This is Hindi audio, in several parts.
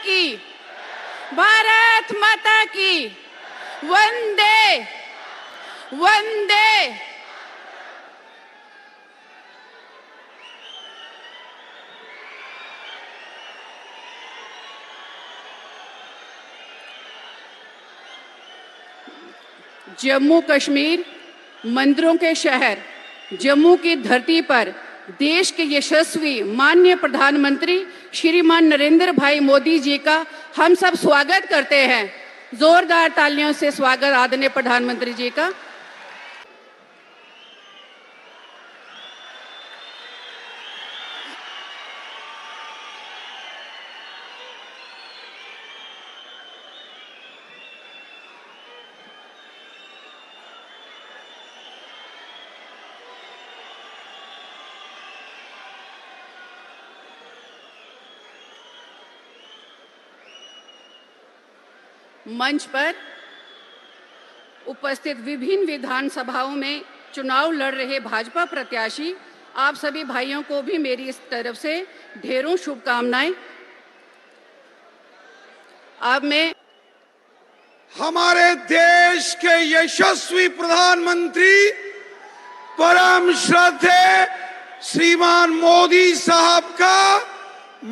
की, भारत माता की, वंदे वंदे। जम्मू कश्मीर मंदिरों के शहर जम्मू की धरती पर देश के यशस्वी माननीय प्रधानमंत्री श्रीमान नरेंद्र भाई मोदी जी का हम सब स्वागत करते हैं। जोरदार तालियों से स्वागत आदरणीय प्रधानमंत्री जी का। मंच पर उपस्थित विभिन्न विधानसभाओं में चुनाव लड़ रहे भाजपा प्रत्याशी आप सभी भाइयों को भी मेरी इस तरफ से ढेरों शुभकामनाएं। अब मैं हमारे देश के यशस्वी प्रधानमंत्री परम श्रद्धेय श्रीमान मोदी साहब का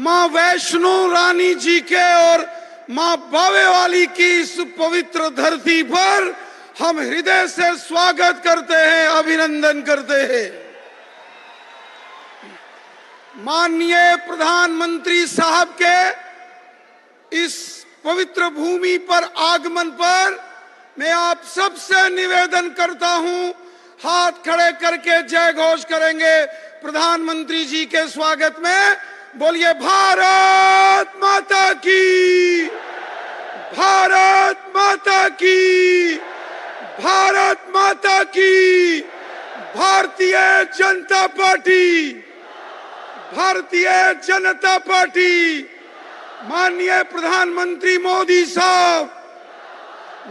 मां वैष्णो रानी जी के और मां बावे वाली की इस पवित्र धरती पर हम हृदय से स्वागत करते हैं, अभिनंदन करते हैं। माननीय प्रधानमंत्री साहब के इस पवित्र भूमि पर आगमन पर मैं आप सबसे निवेदन करता हूं, हाथ खड़े करके जय घोष करेंगे प्रधानमंत्री जी के स्वागत में। बोलिए भारत माता की, भारत माता की, भारत माता की। Bharatiya Janata party, Bharatiya Janata party. माननीय प्रधानमंत्री मोदी साहब,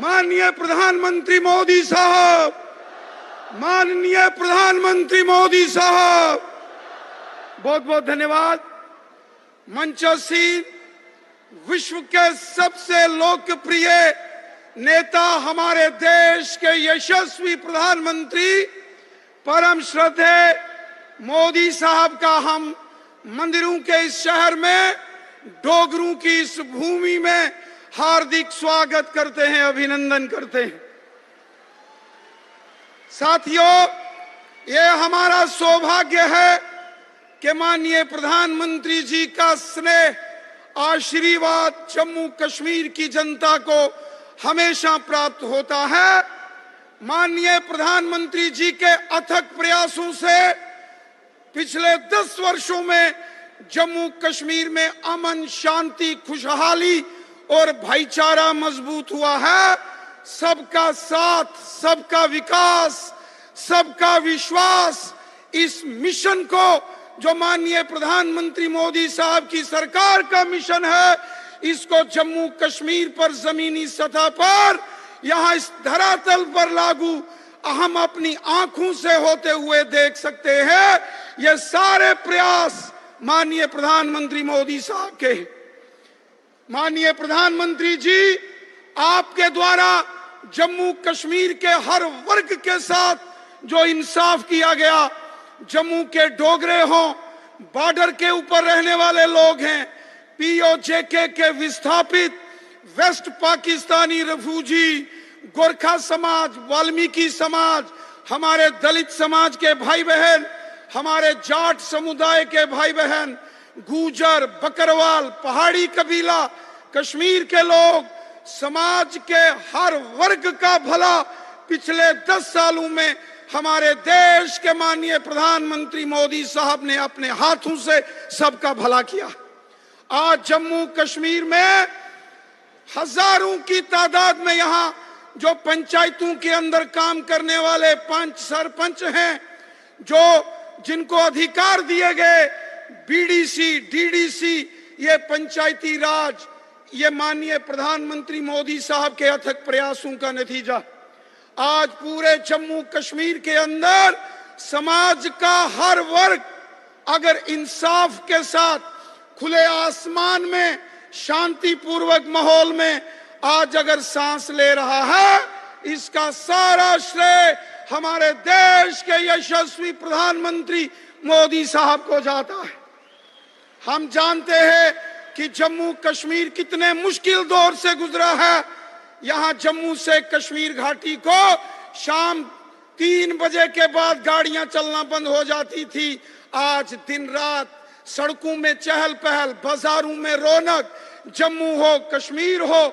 माननीय प्रधानमंत्री मोदी साहब, माननीय प्रधानमंत्री मोदी साहब, बहुत बहुत धन्यवाद। मंचासीन विश्व के सबसे लोकप्रिय नेता हमारे देश के यशस्वी प्रधानमंत्री परम श्रद्धेय मोदी साहब का हम मंदिरों के इस शहर में, डोगरों की इस भूमि में हार्दिक स्वागत करते हैं, अभिनंदन करते हैं। साथियों, ये हमारा सौभाग्य है कि माननीय प्रधानमंत्री जी का स्नेह, आशीर्वाद जम्मू कश्मीर की जनता को हमेशा प्राप्त होता है। माननीय प्रधानमंत्री जी के अथक प्रयासों से पिछले 10 वर्षों में जम्मू कश्मीर में अमन, शांति, खुशहाली और भाईचारा मजबूत हुआ है। सबका साथ, सबका विकास, सबका विश्वास, इस मिशन को जो माननीय प्रधानमंत्री मोदी साहब की सरकार का मिशन है, इसको जम्मू कश्मीर पर जमीनी सतह पर, यहाँ इस धरातल पर लागू हम अपनी आंखों से होते हुए देख सकते हैं। ये सारे प्रयास माननीय प्रधानमंत्री मोदी साहब के। माननीय प्रधानमंत्री जी, आपके द्वारा जम्मू कश्मीर के हर वर्ग के साथ जो इंसाफ किया गया, जम्मू के डोगरे हों, बॉर्डर के ऊपर रहने वाले लोग हैं, पीओजेके के विस्थापित, वेस्ट पाकिस्तानी रिफ्यूजी, गोरखा समाज, वाल्मीकि समाज, हमारे दलित समाज के भाई बहन, हमारे जाट समुदाय के भाई बहन, गुजर, बकरवाल, पहाड़ी कबीला, कश्मीर के लोग, समाज के हर वर्ग का भला पिछले 10 सालों में हमारे देश के माननीय प्रधानमंत्री मोदी साहब ने अपने हाथों से सबका भला किया। आज जम्मू कश्मीर में हजारों की तादाद में यहाँ जो पंचायतों के अंदर काम करने वाले 5 सरपंच हैं, जो जिनको अधिकार दिए गए, बीडीसी, डीडीसी, ये पंचायती राज, ये माननीय प्रधानमंत्री मोदी साहब के अथक प्रयासों का नतीजा। आज पूरे जम्मू कश्मीर के अंदर समाज का हर वर्ग अगर इंसाफ के साथ खुले आसमान में शांतिपूर्वक माहौल में आज अगर सांस ले रहा है, इसका सारा श्रेय हमारे देश के यशस्वी प्रधानमंत्री मोदी साहब को जाता है। हम जानते हैं कि जम्मू कश्मीर कितने मुश्किल दौर से गुजरा है। यहां जम्मू से कश्मीर घाटी को शाम 3 बजे के बाद गाड़ियां चलना बंद हो जाती थी। आज दिन रात सड़कों में चहल पहल, बाजारों में रौनक। जम्मू हो, कश्मीर हो,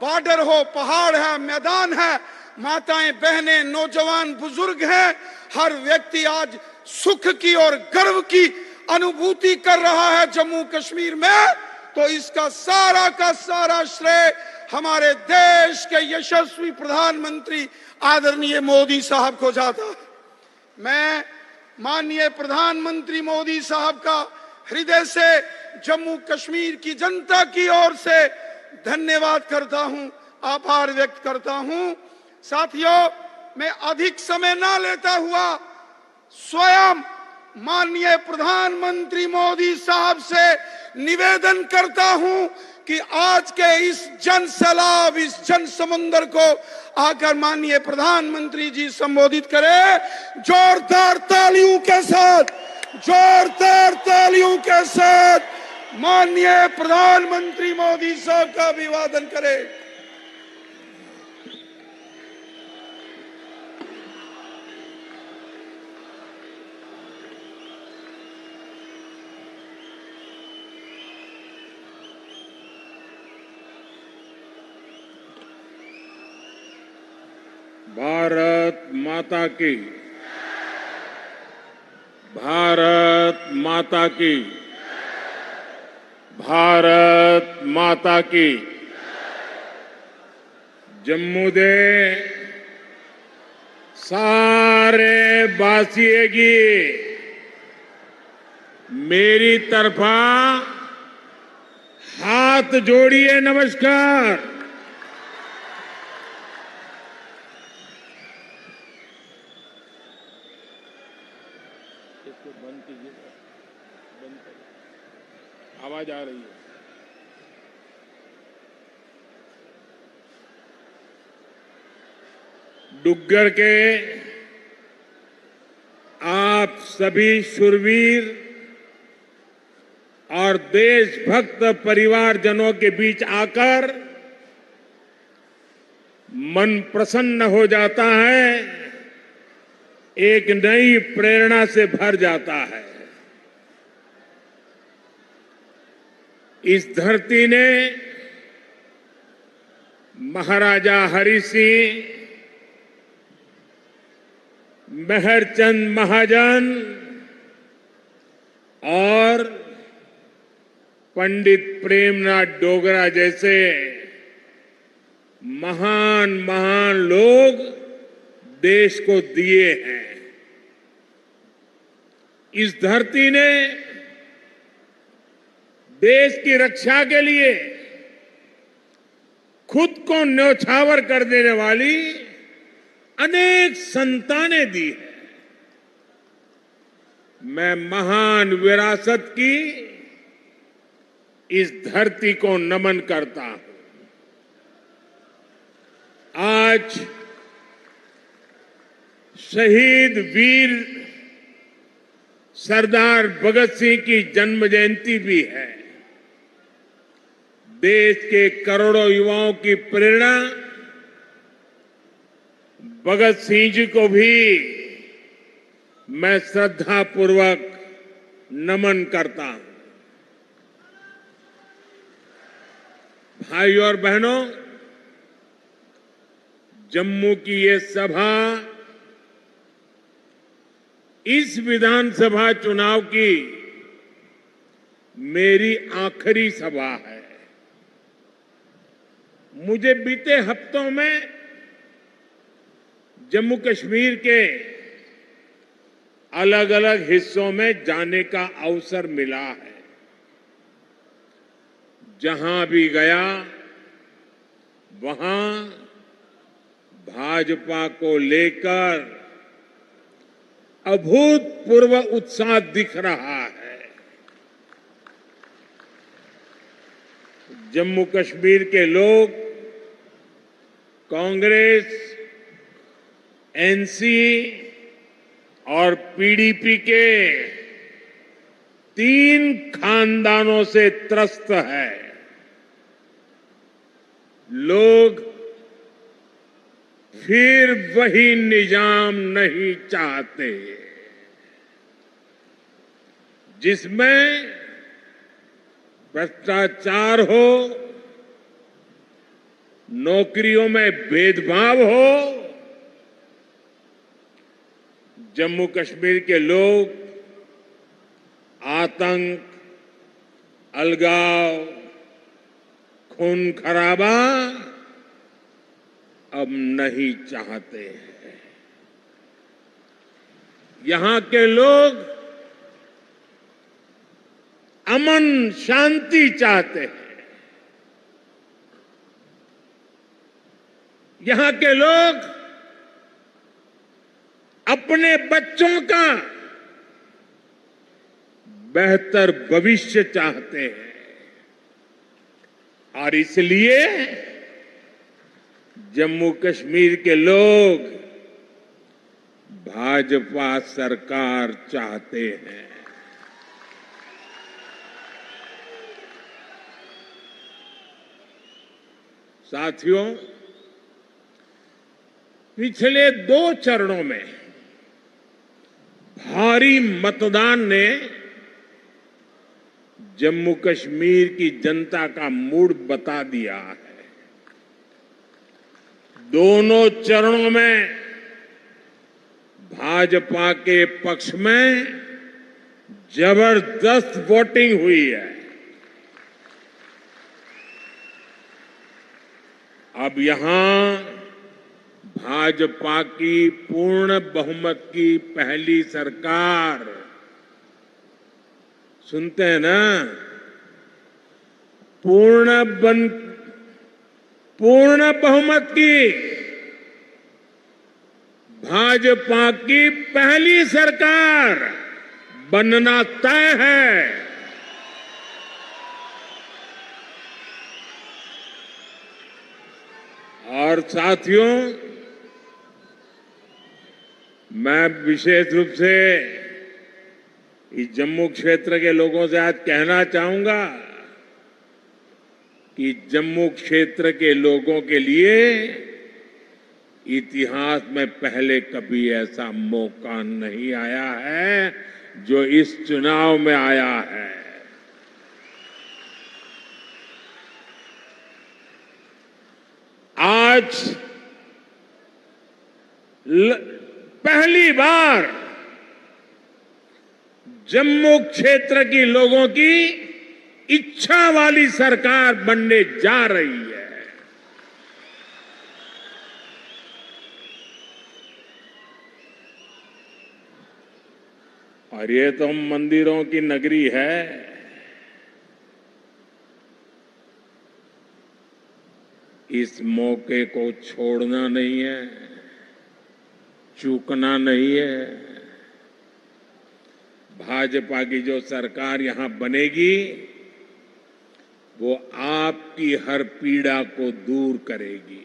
बॉर्डर हो, पहाड़ है, मैदान है, माताएं बहनें, नौजवान बुजुर्ग हैं, हर व्यक्ति आज सुख की और गर्व की अनुभूति कर रहा है जम्मू कश्मीर में। तो इसका सारा का सारा श्रेय हमारे देश के यशस्वी प्रधानमंत्री आदरणीय मोदी साहब को जाता है। मैं माननीय प्रधानमंत्री मोदी साहब का हृदय से जम्मू कश्मीर की जनता की ओर से धन्यवाद करता हूं, आभार व्यक्त करता हूं। साथियों, मैं अधिक समय ना लेता हुआ स्वयं माननीय प्रधानमंत्री मोदी साहब से निवेदन करता हूं कि आज के इस जन सैलाब, इस जन समुद्र को आकर माननीय प्रधानमंत्री जी संबोधित करें। जोरदार तालियों के साथ, जोरदार तालियों के साथ माननीय प्रधानमंत्री मोदी साहब का अभिवादन करें। भारत माता की, भारत माता की, भारत माता की। जम्मू दे सारे बासिए की मेरी तरफा हाथ जोड़िए, नमस्कार। बंद कीजिए, बंद करिए, आवाज आ रही है। डुग्गर के आप सभी शूरवीर और देशभक्त परिवारजनों के बीच आकर मन प्रसन्न हो जाता है, एक नई प्रेरणा से भर जाता है। इस धरती ने महाराजा हरि सिंह, मेहरचंद महाजन और पंडित प्रेमनाथ डोगरा जैसे महान महान लोग देश को दिए हैं। इस धरती ने देश की रक्षा के लिए खुद को न्यौछावर कर देने वाली अनेक संतानें दी है। मैं महान विरासत की इस धरती को नमन करता हूं। आज शहीद वीर सरदार भगत सिंह की जन्म जयंती भी है। देश के करोड़ों युवाओं की प्रेरणा भगत सिंह जी को भी मैं श्रद्धापूर्वक नमन करता हूं। भाइयों और बहनों, जम्मू की ये सभा इस विधानसभा चुनाव की मेरी आखिरी सभा है। मुझे बीते हफ्तों में जम्मू कश्मीर के अलग अलग हिस्सों में जाने का अवसर मिला है। जहां भी गया वहां भाजपा को लेकर अभूतपूर्व उत्साह दिख रहा है। जम्मू कश्मीर के लोग कांग्रेस, एनसी और पीडीपी के 3 खानदानों से त्रस्त है। लोग फिर वही निजाम नहीं चाहते जिसमें भ्रष्टाचार हो, नौकरियों में भेदभाव हो। जम्मू कश्मीर के लोग आतंक, अलगाव, खून खराबा अब नहीं चाहते हैं। यहां के लोग अमन शांति चाहते हैं। यहां के लोग अपने बच्चों का बेहतर भविष्य चाहते हैं और इसलिए जम्मू कश्मीर के लोग भाजपा सरकार चाहते हैं। साथियों, पिछले 2 चरणों में भारी मतदान ने जम्मू कश्मीर की जनता का मूड बता दिया है। दोनों चरणों में भाजपा के पक्ष में जबरदस्त वोटिंग हुई है। अब यहां भाजपा की पूर्ण बहुमत की पहली सरकार, सुनते हैं ना, पूर्ण बहुमत की भाजपा की पहली सरकार बनना तय है। और साथियों, मैं विशेष रूप से इस जम्मू क्षेत्र के लोगों से आज कहना चाहूंगा कि जम्मू क्षेत्र के लोगों के लिए इतिहास में पहले कभी ऐसा मौका नहीं आया है जो इस चुनाव में आया है। आज पहली बार जम्मू क्षेत्र की लोगों की इच्छा वाली सरकार बनने जा रही है। और ये तो मंदिरों की नगरी है। इस मौके को छोड़ना नहीं है, चूकना नहीं है। भाजपा की जो सरकार यहां बनेगी वो आपकी हर पीड़ा को दूर करेगी।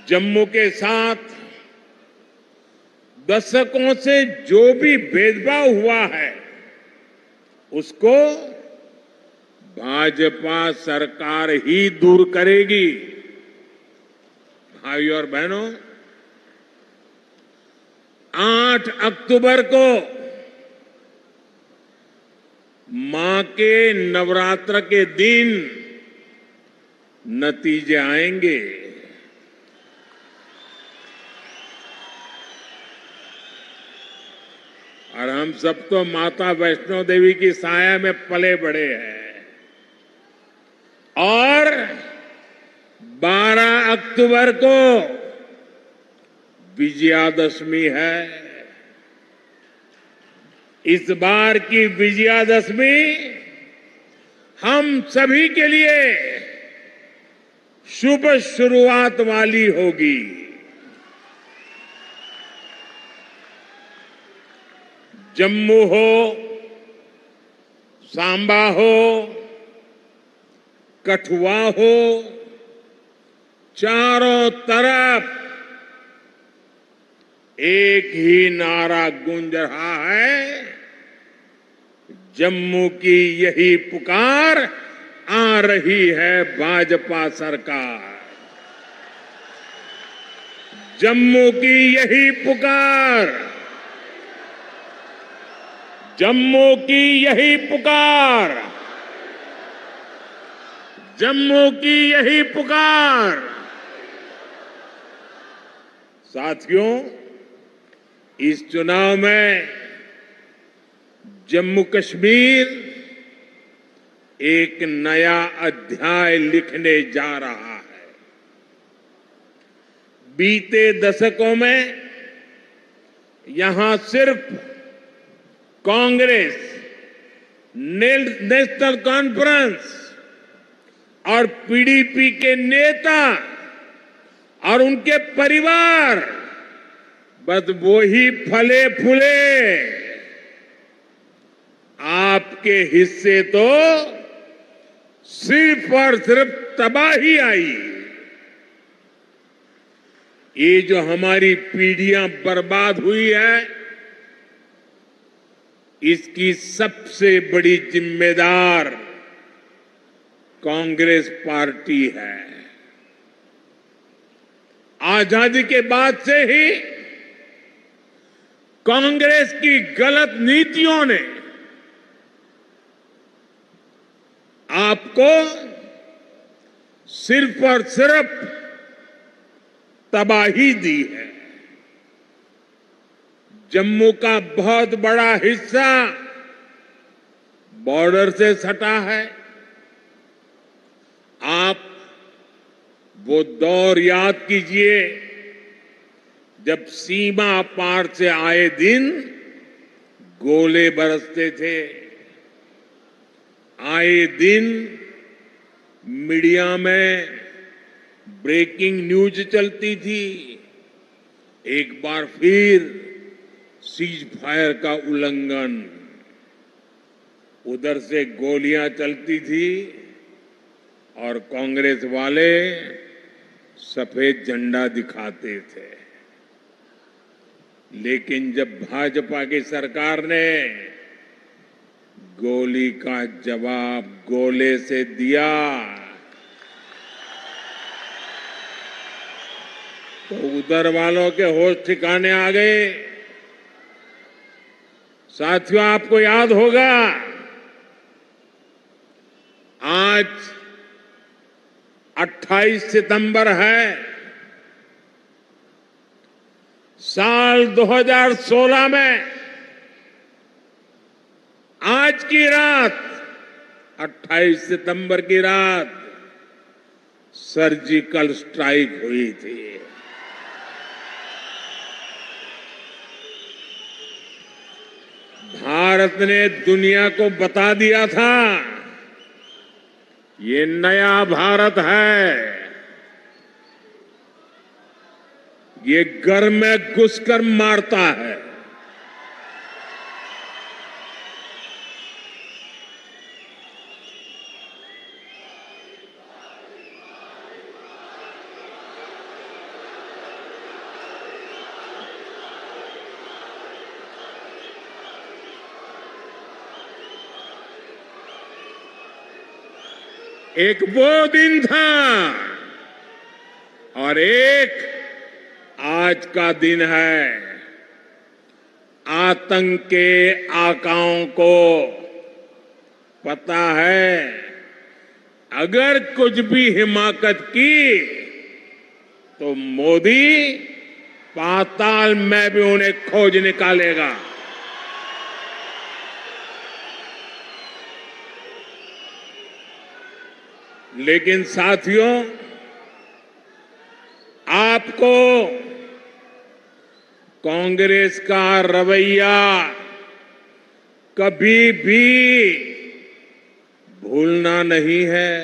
जम्मू के साथ दशकों से जो भी भेदभाव हुआ है उसको भाजपा सरकार ही दूर करेगी। भाइयों और बहनों, 8 अक्टूबर को मां के नवरात्र के दिन नतीजे आएंगे। और हम सब तो माता वैष्णो देवी की साया में पले बड़े हैं। और 12 अक्टूबर को विजयादशमी है। इस बार की विजयादशमी हम सभी के लिए शुभ शुरुआत वाली होगी। जम्मू हो, सांबा हो, कठुआ हो, चारों तरफ एक ही नारा गूंज रहा है, जम्मू की यही पुकार, आ रही है भाजपा सरकार। जम्मू की यही पुकार, जम्मू की यही पुकार, जम्मू की यही पुकार। साथियों, इस चुनाव में जम्मू कश्मीर एक नया अध्याय लिखने जा रहा है। बीते दशकों में यहां सिर्फ कांग्रेस, नेशनल कॉन्फ्रेंस और पीडीपी के नेता और उनके परिवार बस वो ही फले फूले। आपके हिस्से तो सिर्फ और सिर्फ तबाही आई। ये जो हमारी पीढ़ियां बर्बाद हुई है, इसकी सबसे बड़ी जिम्मेदार कांग्रेस पार्टी है। आजादी के बाद से ही कांग्रेस की गलत नीतियों ने आपको सिर्फ और सिर्फ तबाही दी है। जम्मू का बहुत बड़ा हिस्सा बॉर्डर से सटा है। आप वो दौर याद कीजिए जब सीमा पार से आए दिन गोले बरसते थे। आए दिन मीडिया में ब्रेकिंग न्यूज चलती थी। एक बार फिर सीज फायर का उल्लंघन, उधर से गोलियां चलती थी और कांग्रेस वाले सफेद झंडा दिखाते थे। लेकिन जब भाजपा की सरकार ने गोली का जवाब गोले से दिया तो उधर वालों के होश ठिकाने आ गए। साथियों, आपको याद होगा आज 28 सितंबर है। साल 2016 में आज की रात 28 सितंबर की रात सर्जिकल स्ट्राइक हुई थी। भारत ने दुनिया को बता दिया था ये नया भारत है। ये घर में घुसकर मारता है। एक वो दिन था और एक आज का दिन है। आतंक के आकाओं को पता है अगर कुछ भी हिमाकत की तो मोदी पाताल में भी उन्हें खोज निकालेगा। लेकिन साथियों, आपको कांग्रेस का रवैया कभी भी भूलना नहीं है।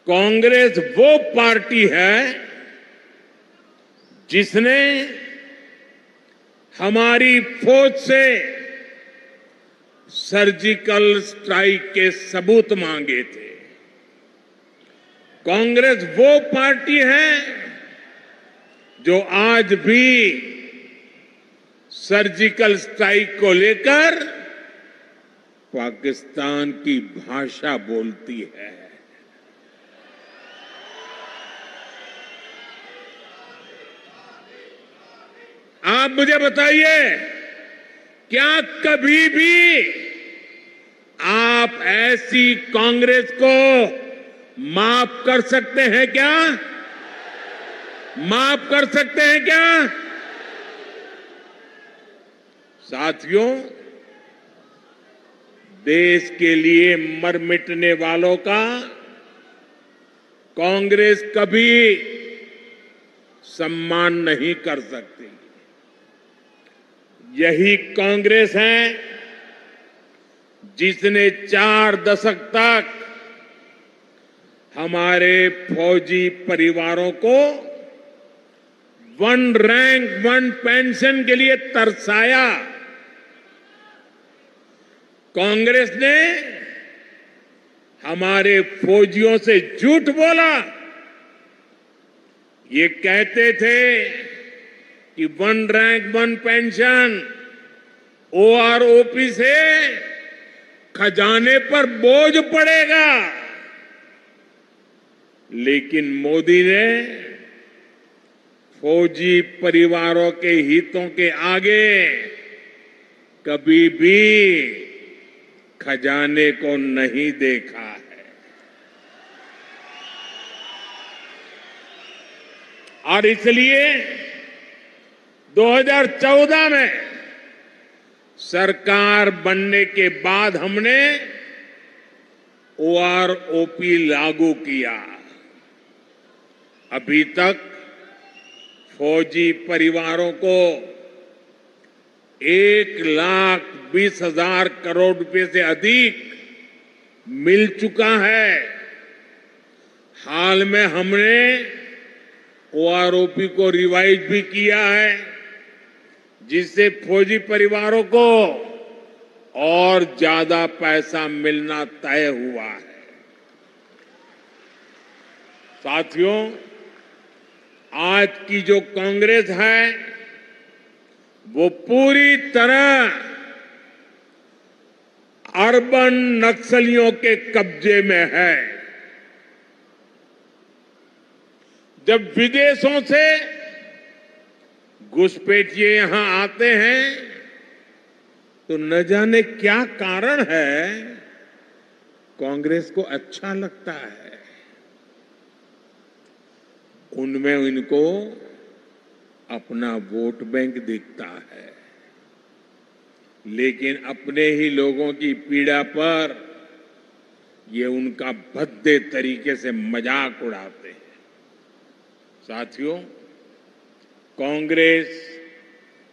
कांग्रेस वो पार्टी है जिसने हमारी फौज से सर्जिकल स्ट्राइक के सबूत मांगे थे। कांग्रेस वो पार्टी है जो आज भी सर्जिकल स्ट्राइक को लेकर पाकिस्तान की भाषा बोलती है। आप मुझे बताइए, क्या कभी भी आप ऐसी कांग्रेस को माफ कर सकते हैं क्या? माफ कर सकते हैं क्या? साथियों, देश के लिए मर मिटने वालों का कांग्रेस कभी सम्मान नहीं कर सकती। यही कांग्रेस है जिसने 4 दशक तक हमारे फौजी परिवारों को 1 रैंक 1 पेंशन के लिए तरसाया। कांग्रेस ने हमारे फौजियों से झूठ बोला। ये कहते थे कि 1 रैंक 1 पेंशन ओआरओपी से खजाने पर बोझ पड़ेगा, लेकिन मोदी ने फौजी परिवारों के हितों के आगे कभी भी खजाने को नहीं देखा है। और इसलिए 2014 में सरकार बनने के बाद हमने ओआरओपी लागू किया। अभी तक फौजी परिवारों को 1,20,000 करोड़ रुपए से अधिक मिल चुका है। हाल में हमने ओआरओपी को रिवाइज भी किया है, जिससे फौजी परिवारों को और ज्यादा पैसा मिलना तय हुआ है। साथियों, आज की जो कांग्रेस है वो पूरी तरह अर्बन नक्सलियों के कब्जे में है। जब विदेशों से घुसपैठिए यहां आते हैं तो न जाने क्या कारण है, कांग्रेस को अच्छा लगता है। उनमें इनको अपना वोट बैंक दिखता है, लेकिन अपने ही लोगों की पीड़ा पर ये उनका भद्दे तरीके से मजाक उड़ाते हैं। साथियों, कांग्रेस,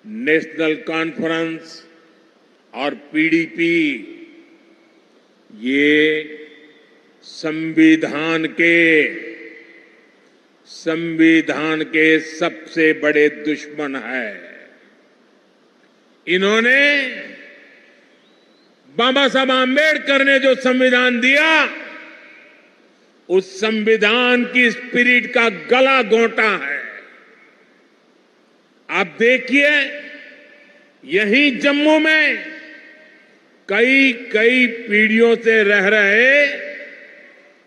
नेशनल कॉन्फ्रेंस और पीडीपी ये संविधान के सबसे बड़े दुश्मन है। इन्होंने बाबा साहब आंबेडकर ने जो संविधान दिया, उस संविधान की स्पिरिट का गला घोंटा है। आप देखिए, यहीं जम्मू में कई पीढ़ियों से रह रहे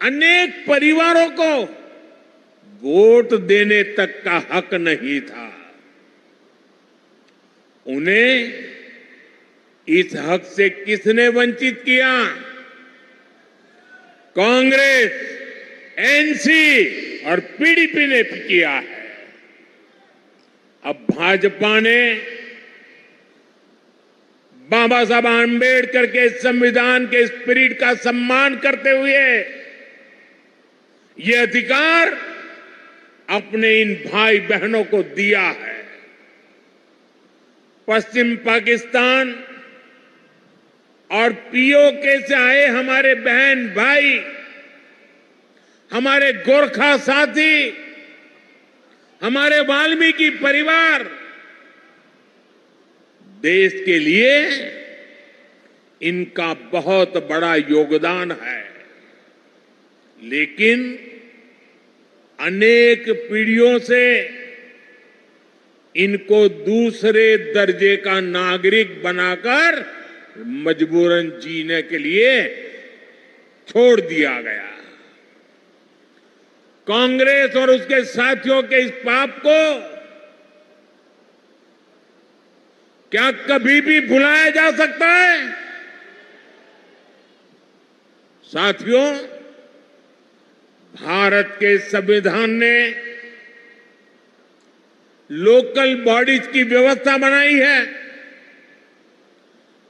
अनेक परिवारों को वोट देने तक का हक नहीं था। उन्हें इस हक से किसने वंचित किया? कांग्रेस, एनसी और पीडीपी ने किया है। अब भाजपा ने बाबा साहब आंबेडकर के संविधान के स्पिरिट का सम्मान करते हुए ये अधिकार अपने इन भाई बहनों को दिया है। पश्चिम पाकिस्तान और पीओके से आए हमारे बहन भाई, हमारे गोरखा साथी, हमारे वाल्मीकि परिवार देश के लिए इनका बहुत बड़ा योगदान है, लेकिन अनेक पीढ़ियों से इनको दूसरे दर्जे का नागरिक बनाकर मजबूरन जीने के लिए छोड़ दिया गया। कांग्रेस और उसके साथियों के इस पाप को क्या कभी भी भुलाया जा सकता है? साथियों, भारत के संविधान ने लोकल बॉडीज की व्यवस्था बनाई है,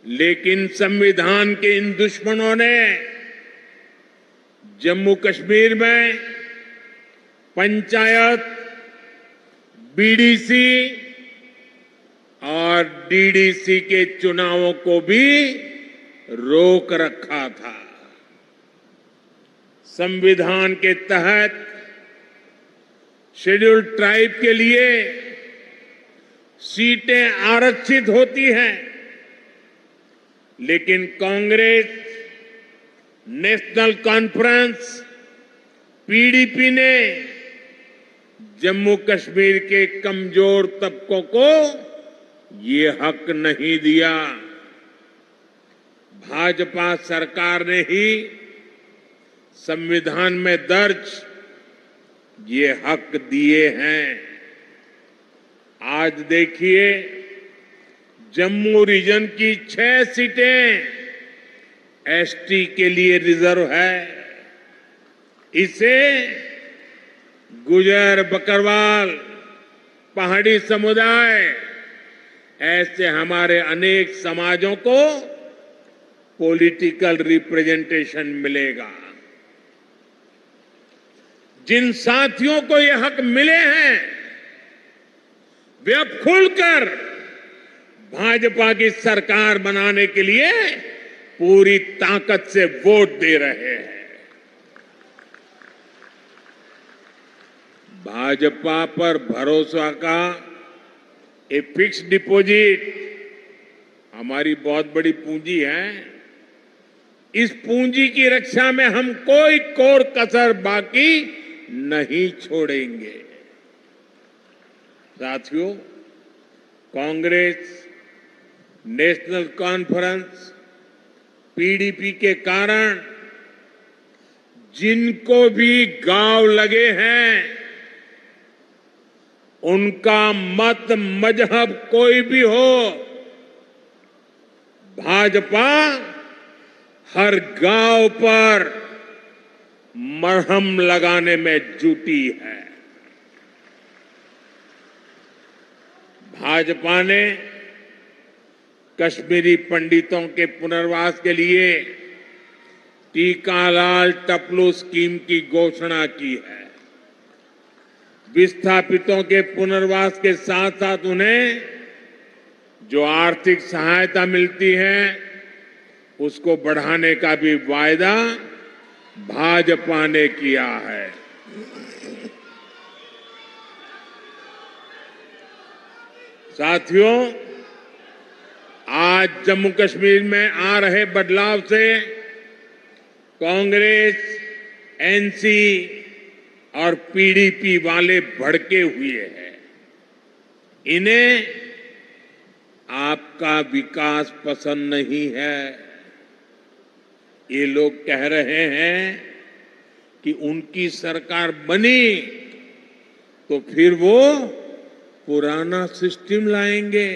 लेकिन संविधान के इन दुश्मनों ने जम्मू कश्मीर में पंचायत, बीडीसी और डीडीसी के चुनावों को भी रोक रखा था। संविधान के तहत शेड्यूल्ड ट्राइब के लिए सीटें आरक्षित होती हैं, लेकिन कांग्रेस, नेशनल कॉन्फ्रेंस, पीडीपी ने जम्मू कश्मीर के कमजोर तबकों को ये हक नहीं दिया। भाजपा सरकार ने ही संविधान में दर्ज ये हक दिए हैं। आज देखिए, जम्मू रीजन की 6 सीटें एसटी के लिए रिजर्व है। इसे गुजर, बकरवाल, पहाड़ी समुदाय, ऐसे हमारे अनेक समाजों को पॉलिटिकल रिप्रेजेंटेशन मिलेगा। जिन साथियों को ये हक मिले हैं, वे अब खुलकर भाजपा की सरकार बनाने के लिए पूरी ताकत से वोट दे रहे हैं। भाजपा पर भरोसा का ये फिक्स डिपॉजिट हमारी बहुत बड़ी पूंजी है। इस पूंजी की रक्षा में हम कोई कोर कसर बाकी नहीं छोड़ेंगे। साथियों, कांग्रेस, नेशनल कॉन्फ्रेंस, पीडीपी के कारण जिनको भी गांव लगे हैं, उनका मत, मजहब कोई भी हो, भाजपा हर गांव पर मरहम लगाने में जुटी है। भाजपा ने कश्मीरी पंडितों के पुनर्वास के लिए टीकालाल टपलू स्कीम की घोषणा की है। विस्थापितों के पुनर्वास के साथ साथ उन्हें जो आर्थिक सहायता मिलती है, उसको बढ़ाने का भी वायदा भाजपा ने किया है। साथियों, आज जम्मू कश्मीर में आ रहे बदलाव से कांग्रेस, एनसी और पीडीपी वाले भड़के हुए हैं। इन्हें आपका विकास पसंद नहीं है। ये लोग कह रहे हैं कि उनकी सरकार बनी तो फिर वो पुराना सिस्टम लाएंगे।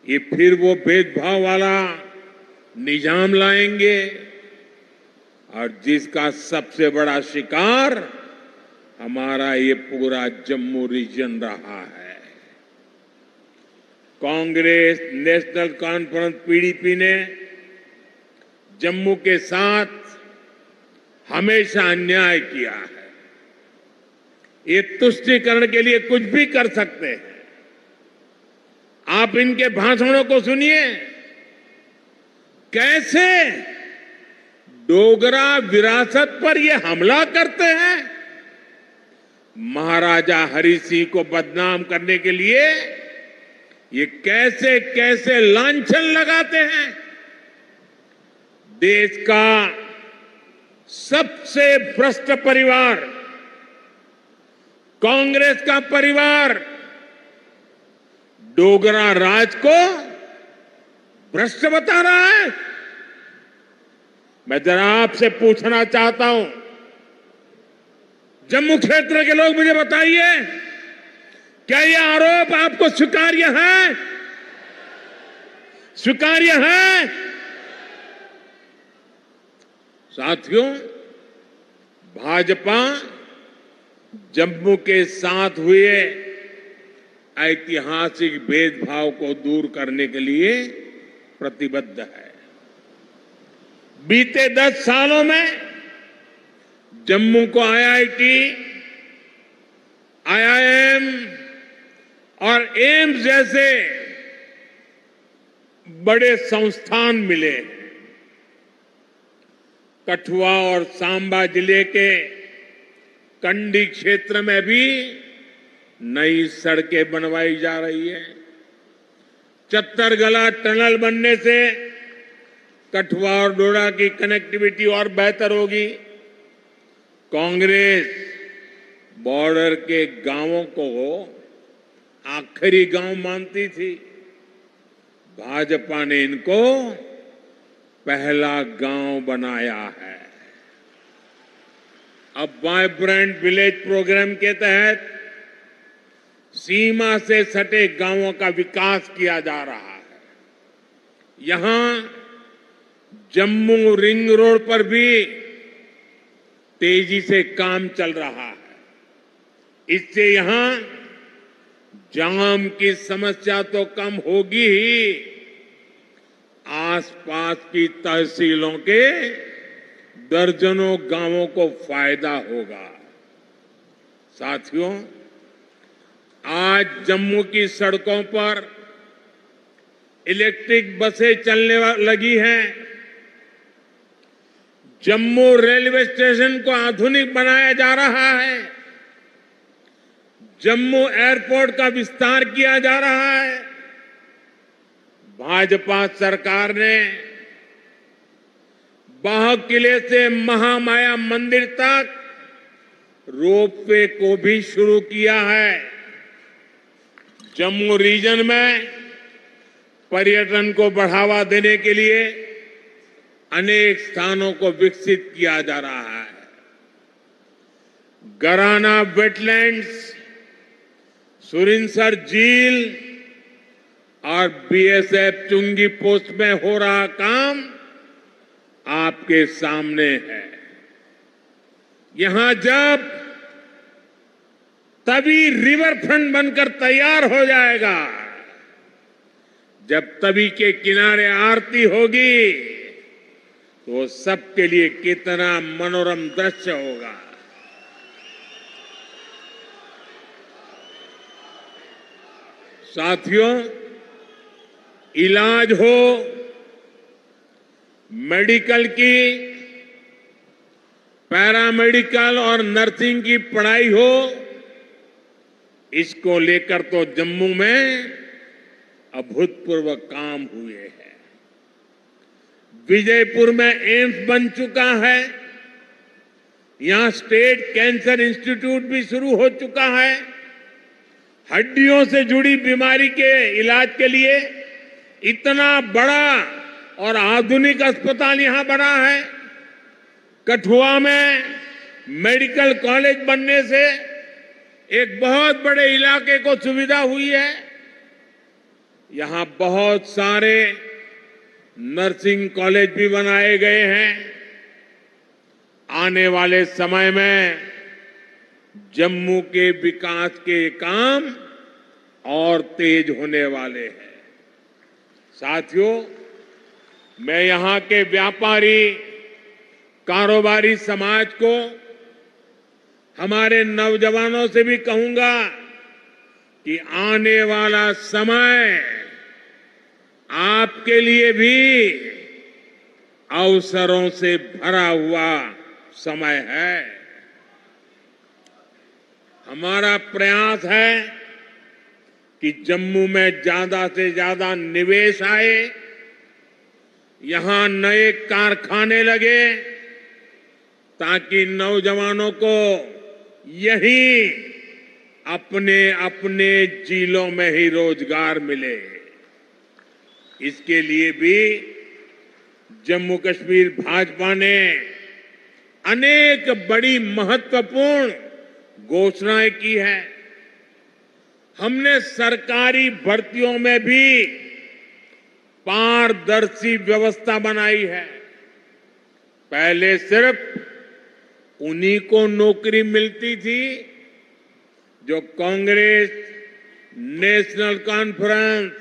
ये फिर वो भेदभाव वाला निजाम लाएंगे, और जिसका सबसे बड़ा शिकार हमारा ये पूरा जम्मू रीजन रहा है। कांग्रेस, नेशनल कॉन्फ्रेंस, पीडीपी ने जम्मू के साथ हमेशा अन्याय किया है। ये तुष्टीकरण के लिए कुछ भी कर सकते हैं। आप इनके भाषणों को सुनिए, कैसे डोगरा विरासत पर ये हमला करते हैं। महाराजा हरि सिंह को बदनाम करने के लिए ये कैसे कैसे लांछन लगाते हैं। देश का सबसे भ्रष्ट परिवार कांग्रेस का परिवार डोगरा राज को भ्रष्ट बता रहा है। मैं जरा आपसे पूछना चाहता हूं, जम्मू क्षेत्र के लोग मुझे बताइए, क्या यह आरोप आपको स्वीकार्य है? स्वीकार्य है? साथियों, भाजपा जम्मू के साथ हुए ऐतिहासिक भेदभाव को दूर करने के लिए प्रतिबद्ध है। बीते 10 सालों में जम्मू को आईआईटी, आईआईएम और एम्स जैसे बड़े संस्थान मिले हैं। कठुआ और सांबा जिले के कंडी क्षेत्र में भी नई सड़कें बनवाई जा रही है। चत्तरगला टनल बनने से कठुआ और डोडा की कनेक्टिविटी और बेहतर होगी। कांग्रेस बॉर्डर के गांवों को आखिरी गांव मानती थी, भाजपा ने इनको पहला गांव बनाया है। अब वाइब्रेंट विलेज प्रोग्राम के तहत सीमा से सटे गांवों का विकास किया जा रहा है। यहां जम्मू रिंग रोड पर भी तेजी से काम चल रहा है। इससे यहां जाम की समस्या तो कम होगी ही, आसपास की तहसीलों के दर्जनों गांवों को फायदा होगा। साथियों, आज जम्मू की सड़कों पर इलेक्ट्रिक बसें चलने लगी हैं। जम्मू रेलवे स्टेशन को आधुनिक बनाया जा रहा है। जम्मू एयरपोर्ट का विस्तार किया जा रहा है। भाजपा सरकार ने बाह किले से महामाया मंदिर तक रोपवे को भी शुरू किया है। जम्मू रीजन में पर्यटन को बढ़ावा देने के लिए अनेक स्थानों को विकसित किया जा रहा है। गराना वेटलैंड्स, सुरिनसर झील और बीएसएफ चुंगी पोस्ट में हो रहा काम आपके सामने है। यहां जब तभी रिवर फ्रंट बनकर तैयार हो जाएगा, जब तवी के किनारे आरती होगी, तो सबके लिए कितना मनोरम दृश्य होगा। साथियों, इलाज हो, मेडिकल की, पैरामेडिकल और नर्सिंग की पढ़ाई हो, इसको लेकर तो जम्मू में अभूतपूर्व काम हुए हैं। विजयपुर में एम्स बन चुका है। यहां स्टेट कैंसर इंस्टीट्यूट भी शुरू हो चुका है। हड्डियों से जुड़ी बीमारी के इलाज के लिए इतना बड़ा और आधुनिक अस्पताल यहां बना है। कठुआ में मेडिकल कॉलेज बनने से एक बहुत बड़े इलाके को सुविधा हुई है। यहां बहुत सारे नर्सिंग कॉलेज भी बनाए गए हैं। आने वाले समय में जम्मू के विकास के काम और तेज होने वाले हैं। साथियों, मैं यहां के व्यापारी, कारोबारी समाज को, हमारे नौजवानों से भी कहूंगा कि आने वाला समय आपके लिए भी अवसरों से भरा हुआ समय है। हमारा प्रयास है कि जम्मू में ज्यादा से ज्यादा निवेश आए, यहां नए कारखाने लगे, ताकि नौजवानों को यहीं अपने अपने जिलों में ही रोजगार मिले। इसके लिए भी जम्मू कश्मीर भाजपा ने अनेक बड़ी महत्वपूर्ण घोषणाएं की है। हमने सरकारी भर्तियों में भी पारदर्शी व्यवस्था बनाई है। पहले सिर्फ उन्हीं को नौकरी मिलती थी जो कांग्रेस, नेशनल कॉन्फ्रेंस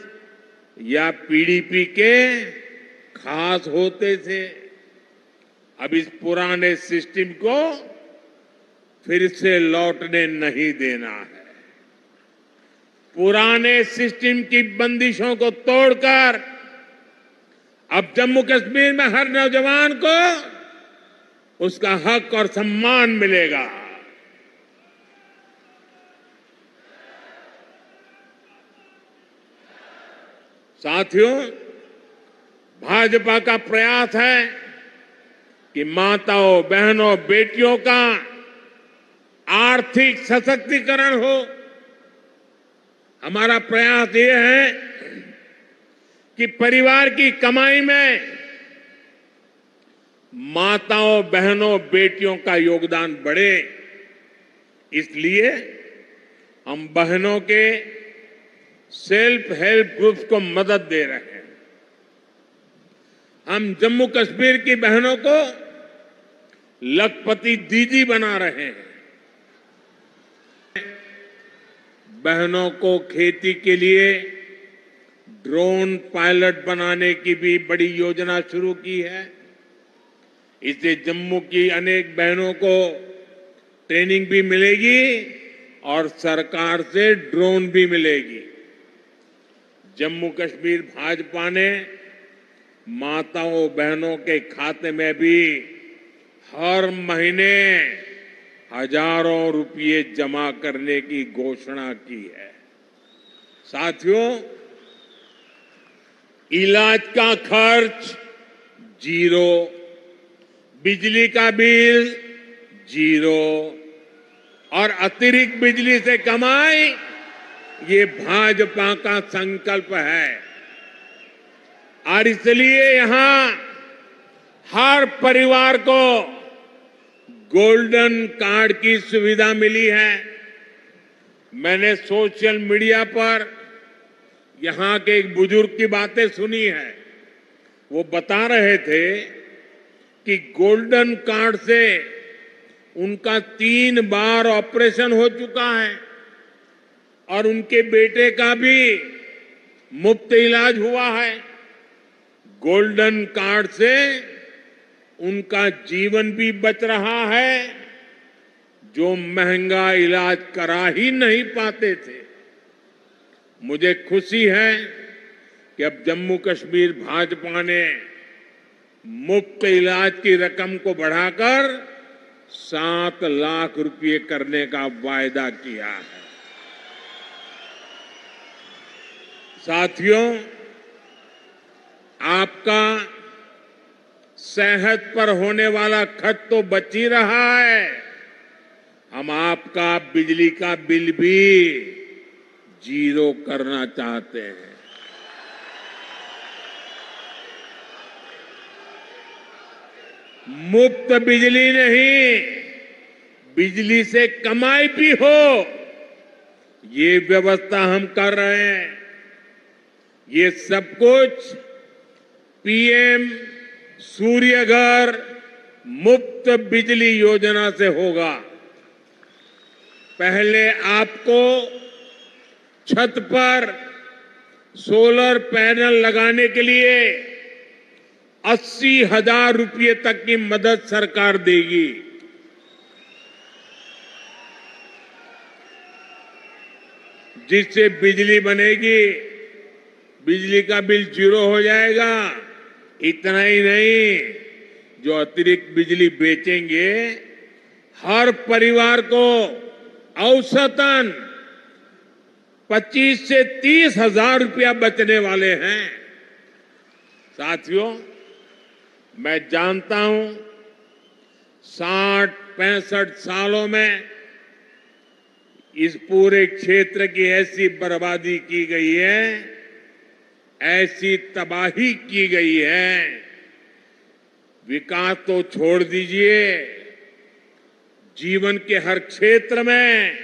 या पीडीपी के खास होते थे। अब इस पुराने सिस्टम को फिर से लौटने नहीं देना है। पुराने सिस्टम की बंदिशों को तोड़कर अब जम्मू कश्मीर में हर नौजवान को उसका हक और सम्मान मिलेगा। साथियों, भाजपा का प्रयास है कि माताओं, बहनों, बेटियों का आर्थिक सशक्तिकरण हो। हमारा प्रयास ये है कि परिवार की कमाई में माताओं, बहनों, बेटियों का योगदान बढ़े। इसलिए हम बहनों के सेल्फ हेल्प ग्रुप्स को मदद दे रहे हैं। हम जम्मू कश्मीर की बहनों को लखपति दीदी बना रहे हैं। बहनों को खेती के लिए ड्रोन पायलट बनाने की भी बड़ी योजना शुरू की है। इससे जम्मू की अनेक बहनों को ट्रेनिंग भी मिलेगी और सरकार से ड्रोन भी मिलेगी। जम्मू कश्मीर भाजपा ने माताओं, बहनों के खाते में भी हर महीने हजारों रुपये जमा करने की घोषणा की है। साथियों, इलाज का खर्च जीरो, बिजली का बिल जीरो और अतिरिक्त बिजली से कमाई, ये भाजपा का संकल्प है। और इसलिए यहां हर परिवार को गोल्डन कार्ड की सुविधा मिली है। मैंने सोशल मीडिया पर यहां के एक बुजुर्ग की बातें सुनी है। वो बता रहे थे कि गोल्डन कार्ड से उनका 3 बार ऑपरेशन हो चुका है और उनके बेटे का भी मुफ्त इलाज हुआ है। गोल्डन कार्ड से उनका जीवन भी बच रहा है, जो महंगा इलाज करा ही नहीं पाते थे। मुझे खुशी है कि अब जम्मू कश्मीर भाजपा ने मुफ्त इलाज की रकम को बढ़ाकर 7 लाख रुपए करने का वायदा किया है। साथियों, आपका सेहत पर होने वाला खर्च तो बच ही रहा है। हम आपका बिजली का बिल भी जीरो करना चाहते हैं। मुफ्त बिजली नहीं, बिजली से कमाई भी हो, ये व्यवस्था हम कर रहे हैं। ये सब कुछ पीएम सूर्य घर मुफ्त बिजली योजना से होगा। पहले आपको छत पर सोलर पैनल लगाने के लिए 80,000 रुपये तक की मदद सरकार देगी। जिससे बिजली बनेगी, बिजली का बिल जीरो हो जाएगा। इतना ही नहीं, जो अतिरिक्त बिजली बेचेंगे, हर परिवार को औसतन 25 से 30 हजार रुपया बचने वाले हैं। साथियों, मैं जानता हूं 60-65 सालों में इस पूरे क्षेत्र की ऐसी बर्बादी की गई है, ऐसी तबाही की गई है, विकास तो छोड़ दीजिए, जीवन के हर क्षेत्र में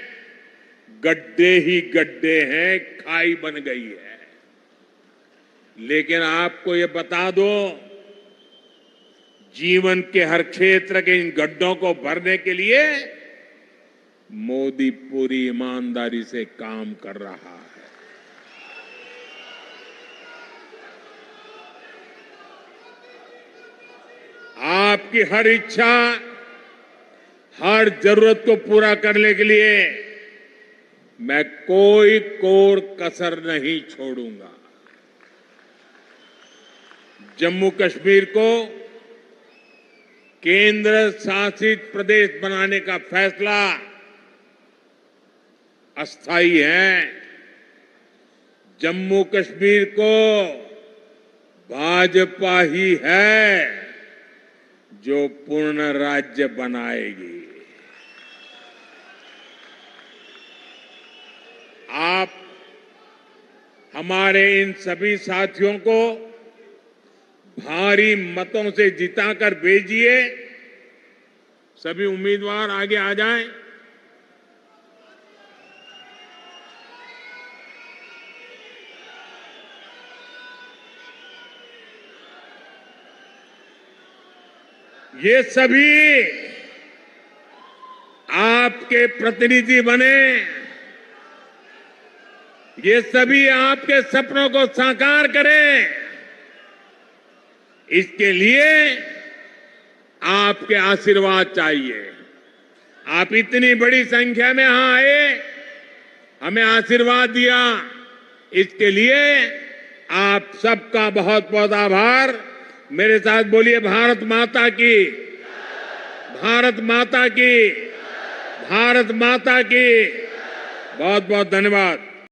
गड्ढे ही गड्ढे हैं, खाई बन गई है। लेकिन आपको ये बता दो, जीवन के हर क्षेत्र के इन गड्ढों को भरने के लिए मोदी पूरी ईमानदारी से काम कर रहा है। आपकी हर इच्छा, हर जरूरत को पूरा करने के लिए मैं कोई कोर कसर नहीं छोड़ूंगा। जम्मू कश्मीर को केंद्र शासित प्रदेश बनाने का फैसला अस्थायी है। जम्मू कश्मीर को भाजपा ही है जो पूर्ण राज्य बनाएगी। आप हमारे इन सभी साथियों को भारी मतों से जिताकर भेजिए। सभी उम्मीदवार आगे आ जाएं। ये सभी आपके प्रतिनिधि बने, ये सभी आपके सपनों को साकार करें। इसके लिए आपके आशीर्वाद चाहिए। आप इतनी बड़ी संख्या में यहां आए, हमें आशीर्वाद दिया, इसके लिए आप सबका बहुत बहुत आभार। मेरे साथ बोलिए, भारत माता की, भारत माता की, भारत माता की। बहुत बहुत धन्यवाद।